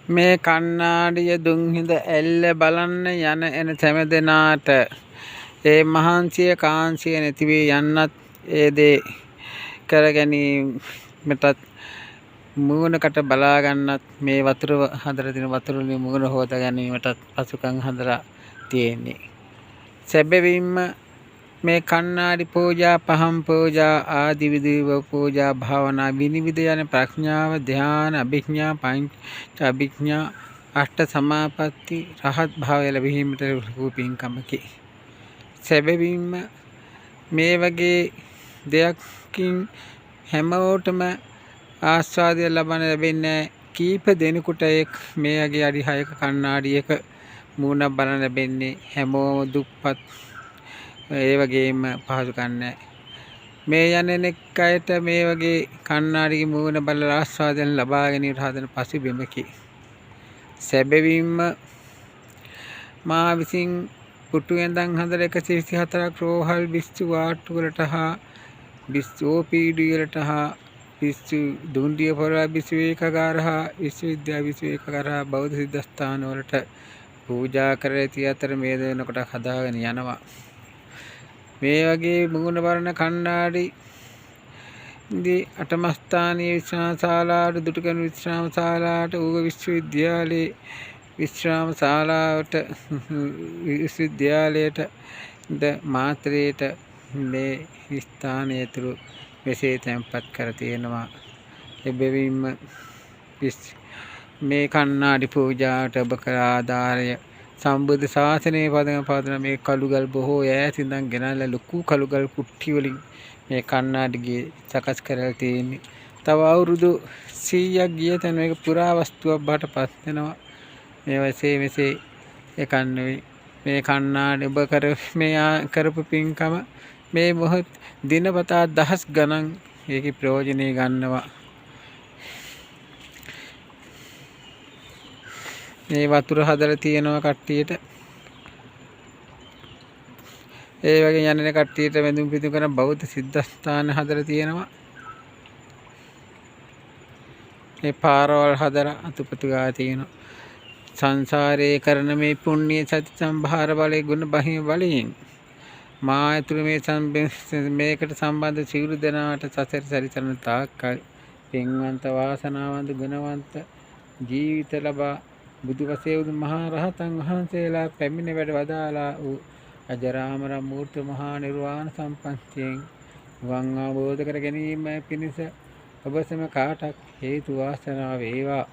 මේ කන්නාඩිය දුම්හිඳ එල්ල බලන්න යන එන සෑම දෙනාට ඒ මහන්සිය කාන්සිය නැති වී යන්නත් ඒ දේ කර ගැනීමටත් මූණකට බලා ගන්නත් මේ වතුර හදලා තියෙන වතුර වලින් මූණ හොදා ගැනීමටත් පසුකම් හදලා තියෙන්නේ. සැබවින්ම මේ කන්නාඩි පූජා පහන් පූජා ආදි විදිව පූජා භාවනා විනිවිද යන ප්‍රඥාව ධ්‍යාන අභිඥා පංච අභිඥා අෂ්ට සමාපatti රහත් භාවය ලැබීමට රූපින්කමකි. සැබවින්ම මේ වගේ දෙයක්කින් හැමෝටම ආස්වාදය ලබන්න ලැබෙන්නේ කීප දෙනෙකුට මේ වගේ අඩි 6ක කන්නාඩියක මූණක් බලන්න ලැබෙන්නේ. හැමෝම දුප්පත් ඒ වගේම පහසුකම් නැහැ. මේ යන්නෙක් අයට මේ වගේ කන්නාඩියේ මූණ බලලා ආස්වාදයෙන් ලබා ගැනීමට හදන පසුබිමකි. සැබවින්ම මා විසින් පුටු ඇඳන් හදලා 124ක් රෝහල් බිස්තු වාට්ටු වලට හා බිස්තෝපීඩි වලට හා බිස්තු දුන්ඩිය පොරා බිස්තු ඒකගාර හා විශ්වවිද්‍යාල බිස්තු ඒකගාර හා බෞද්ධ සිද්ධාස්ථාන වලට පූජා කර ඇති අතර මේ දෙනකොට හදාගෙන යනවා. මේ වගේ මුගුණ වර්ණ කණ්ණාඩි දී අටමස්ථානීය විශ්‍රාම ශාලාවට දුටුගැමුණු විශ්‍රාම ශාලාවට ඌව විශ්වවිද්‍යාලයේ විශ්‍රාම ශාලාවට විශ්වවිද්‍යාලයට ද මාත්‍රයට මේ ස්ථානය තුළ මෙසේ තැන්පත් කර තියෙනවා. එබැවින්ම මේ කණ්ණාඩි පූජාවට ඔබ කළ ආධාරය සම්බුද්ධ ශාසනයේ පදන මේ කළුගල් බොහෝ ඈත ඉඳන් ගෙනල්ලා ලොකු කළුගල් කුට්ටි වලින් මේ කණ්ණාඩිගේ සකස් කරලා තියෙන්නේ. තව අවුරුදු 100ක් ගිය තැන මේක පුරාවස්තුවක් බවට පත් වෙනවා. මේ වශයෙන් මෙසේ එකක් නෙවෙයි. මේ කණ්ණාඩි ඔබ කරපු පින්කම මේ මොහොත දිනපතා දහස් ගණන් ඒකේ ප්‍රයෝජනෙ ගන්නවා. මේ වතුර හදලා තියෙනවා කට්ටියට. ඒ වගේ යන්නේ කට්ටියට වැඳුම් පිදුම් කරන බෞද්ධ සිද්ධාස්ථාන හදලා තියෙනවා. මේ පාරවල් හදලා අතුපතු ගා තියෙනවා. සංසාරයේ කරන මේ පුණ්‍ය සති සම්භාර බලයේ ගුණ බහිම බලයෙන් මා ඇතුළු මේකට සම්බන්ධ සියලු දෙනාට සසර සැරිසරන තාක්කල් පින්වන්ත වාසනාවන්ත ගුණවන්ත ජීවිත ලබා බුදු වශයෙන් මහා රහතන් වහන්සේලා පැමිණ වැඩ වදාලා වූ අජරාමර මූර්ත මහා නිර්වාණ සම්පන්තියෙන් වන් අවබෝධ කර ගැනීම පිණිස ඔබ සම කාටක් හේතු වාසනාව වේවා.